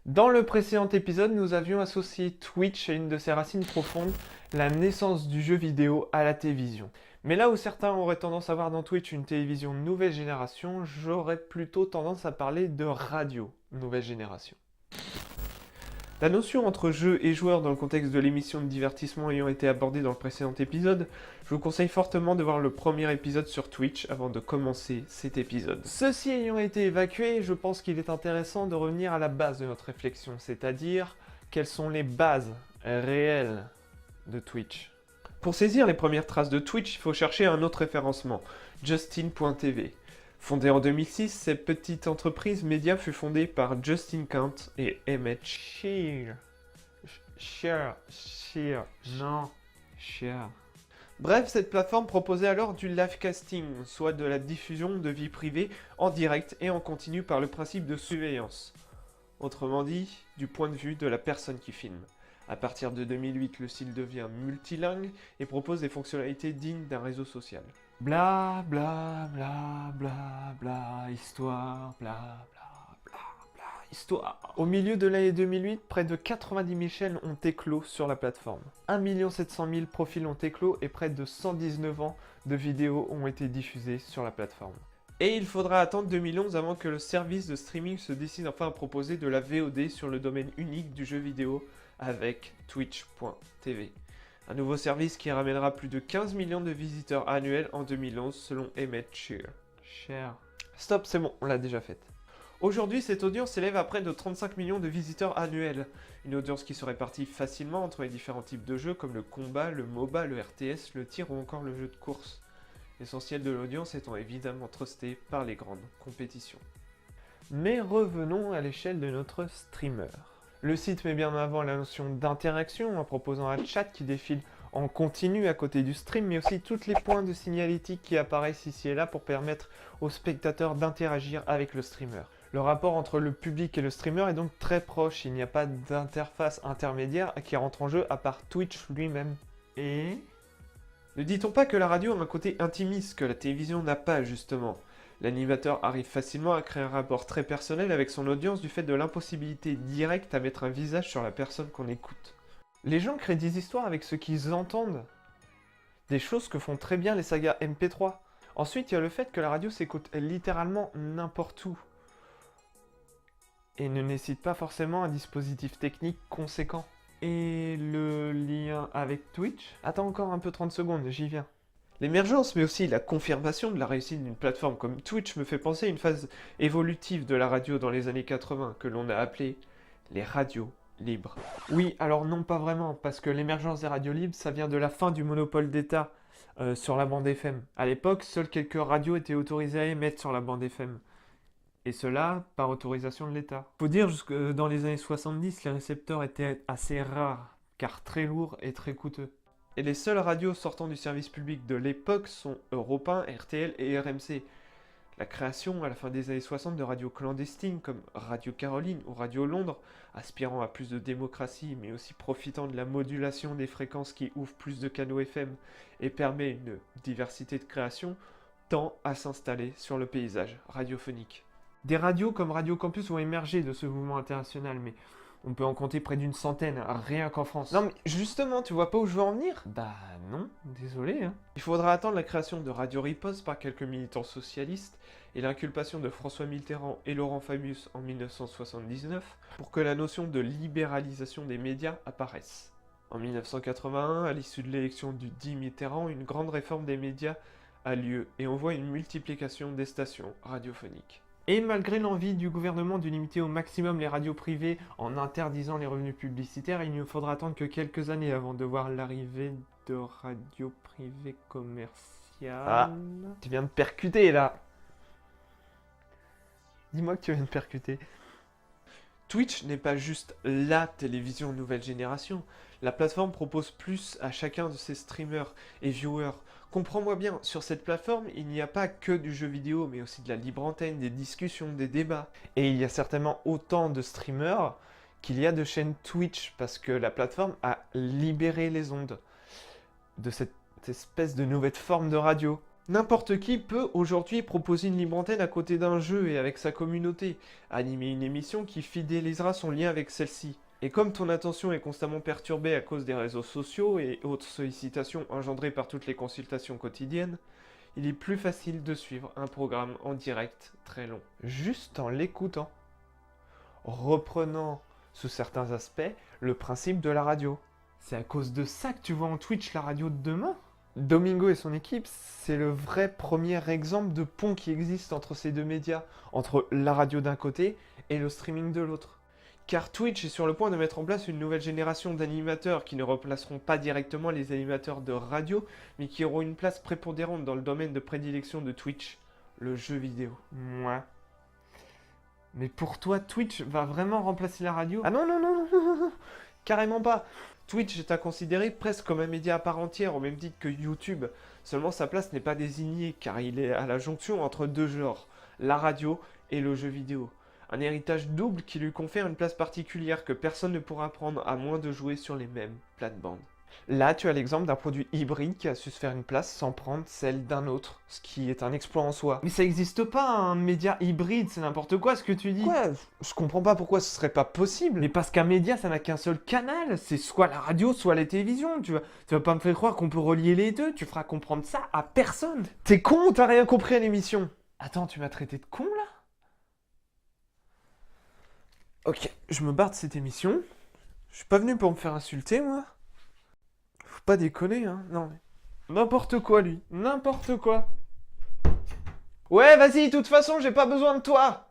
Dans le précédent épisode, nous avions associé Twitch à une de ses racines profondes, la naissance du jeu vidéo à la télévision. Mais là où certains auraient tendance à voir dans Twitch une télévision nouvelle génération, j'aurais plutôt tendance à parler de radio nouvelle génération. La notion entre jeu et joueur dans le contexte de l'émission de divertissement ayant été abordée dans le précédent épisode, je vous conseille fortement de voir le premier épisode sur Twitch avant de commencer cet épisode. Ceci ayant été évacué, je pense qu'il est intéressant de revenir à la base de notre réflexion, c'est-à-dire quelles sont les bases réelles de Twitch. Pour saisir les premières traces de Twitch, il faut chercher un autre référencement, Justin.tv. Fondée en 2006, cette petite entreprise média fut fondée par Justin Kant et Emmett Shear. Bref, cette plateforme proposait alors du live casting, soit de la diffusion de vie privée en direct et en continu par le principe de surveillance. Autrement dit, du point de vue de la personne qui filme. À partir de 2008, le site devient multilingue et propose des fonctionnalités dignes d'un réseau social. Bla bla bla bla bla, histoire, bla bla bla bla, histoire. Au milieu de l'année 2008, près de 90 000 chaînes ont éclos sur la plateforme. 1 700 000 profils ont éclos et près de 119 ans de vidéos ont été diffusées sur la plateforme. Et il faudra attendre 2011 avant que le service de streaming se décide enfin à proposer de la VOD sur le domaine unique du jeu vidéo avec Twitch.tv. Un nouveau service qui ramènera plus de 15 millions de visiteurs annuels en 2011 selon Emmett Shear. Stop, c'est bon, on l'a déjà faite. Aujourd'hui, cette audience s'élève à près de 35 millions de visiteurs annuels. Une audience qui se répartit facilement entre les différents types de jeux comme le combat, le MOBA, le RTS, le tir ou encore le jeu de course. L'essentiel de l'audience étant évidemment trusté par les grandes compétitions. Mais revenons à l'échelle de notre streamer. Le site met bien en avant la notion d'interaction en proposant un chat qui défile en continu à côté du stream, mais aussi tous les points de signalétique qui apparaissent ici et là pour permettre aux spectateurs d'interagir avec le streamer. Le rapport entre le public et le streamer est donc très proche, il n'y a pas d'interface intermédiaire qui rentre en jeu à part Twitch lui-même. Et... ne dit-on pas que la radio a un côté intimiste que la télévision n'a pas justement ? L'animateur arrive facilement à créer un rapport très personnel avec son audience du fait de l'impossibilité directe à mettre un visage sur la personne qu'on écoute. Les gens créent des histoires avec ce qu'ils entendent. Des choses que font très bien les sagas MP3. Ensuite, il y a le fait que la radio s'écoute littéralement n'importe où. Et ne nécessite pas forcément un dispositif technique conséquent. Et le lien avec Twitch ? Attends encore un peu 30 secondes, j'y viens. L'émergence, mais aussi la confirmation de la réussite d'une plateforme comme Twitch me fait penser à une phase évolutive de la radio dans les années 80 que l'on a appelée les radios libres. Oui, alors non pas vraiment, parce que l'émergence des radios libres, ça vient de la fin du monopole d'État sur la bande FM. À l'époque, seules quelques radios étaient autorisées à émettre sur la bande FM. Et cela par autorisation de l'État. Faut dire que dans les années 70, les récepteurs étaient assez rares, car très lourds et très coûteux. Et les seules radios sortant du service public de l'époque sont Europe 1, RTL et RMC. La création à la fin des années 60 de radios clandestines comme Radio Caroline ou Radio Londres, aspirant à plus de démocratie mais aussi profitant de la modulation des fréquences qui ouvrent plus de canaux FM et permet une diversité de création, tend à s'installer sur le paysage radiophonique. Des radios comme Radio Campus ont émergé de ce mouvement international, mais on peut en compter près d'une centaine, rien qu'en France. Non mais justement, tu vois pas où je veux en venir ? Bah non, désolé. Il faudra attendre la création de Radio Riposte par quelques militants socialistes et l'inculpation de François Mitterrand et Laurent Fabius en 1979 pour que la notion de libéralisation des médias apparaisse. En 1981, à l'issue de l'élection du dit Mitterrand, une grande réforme des médias a lieu et on voit une multiplication des stations radiophoniques. Et malgré l'envie du gouvernement de limiter au maximum les radios privées en interdisant les revenus publicitaires, il ne faudra attendre que quelques années avant de voir l'arrivée de radios privées commerciales. Ah, tu viens de percuter là. Dis-moi que tu viens de percuter. Twitch n'est pas juste la télévision nouvelle génération. La plateforme propose plus à chacun de ses streamers et viewers. Comprends-moi bien, sur cette plateforme, il n'y a pas que du jeu vidéo, mais aussi de la libre antenne, des discussions, des débats. Et il y a certainement autant de streamers qu'il y a de chaînes Twitch, parce que la plateforme a libéré les ondes de cette espèce de nouvelle forme de radio. N'importe qui peut aujourd'hui proposer une libre antenne à côté d'un jeu et avec sa communauté, animer une émission qui fidélisera son lien avec celle-ci. Et comme ton attention est constamment perturbée à cause des réseaux sociaux et autres sollicitations engendrées par toutes les consultations quotidiennes, il est plus facile de suivre un programme en direct très long, juste en l'écoutant. Reprenant, sous certains aspects, le principe de la radio. C'est à cause de ça que tu vois en Twitch la radio de demain. Domingo et son équipe, c'est le vrai premier exemple de pont qui existe entre ces deux médias, entre la radio d'un côté et le streaming de l'autre. Car Twitch est sur le point de mettre en place une nouvelle génération d'animateurs qui ne remplaceront pas directement les animateurs de radio, mais qui auront une place prépondérante dans le domaine de prédilection de Twitch, le jeu vidéo. Mouais. Mais pour toi, Twitch va vraiment remplacer la radio? Ah non, non, non, non, non, non, carrément pas. Twitch est à considérer presque comme un média à part entière, au même titre que YouTube. Seulement sa place n'est pas désignée, car il est à la jonction entre deux genres, la radio et le jeu vidéo. Un héritage double qui lui confère une place particulière que personne ne pourra prendre à moins de jouer sur les mêmes plates-bandes. Là, tu as l'exemple d'un produit hybride qui a su se faire une place sans prendre celle d'un autre, ce qui est un exploit en soi. Mais ça n'existe pas, un média hybride, c'est n'importe quoi ce que tu dis. Ouais, je comprends pas pourquoi ce serait pas possible. Mais parce qu'un média, ça n'a qu'un seul canal, c'est soit la radio, soit la télévision. Tu vas pas me faire croire qu'on peut relier les deux, tu feras comprendre ça à personne. T'es con ou t'as rien compris à l'émission? Attends, tu m'as traité de con là? Ok, je me barre de cette émission. Je suis pas venu pour me faire insulter, moi. Faut pas déconner, hein. Non, mais... N'importe quoi, lui. N'importe quoi. Ouais, vas-y, de toute façon, j'ai pas besoin de toi.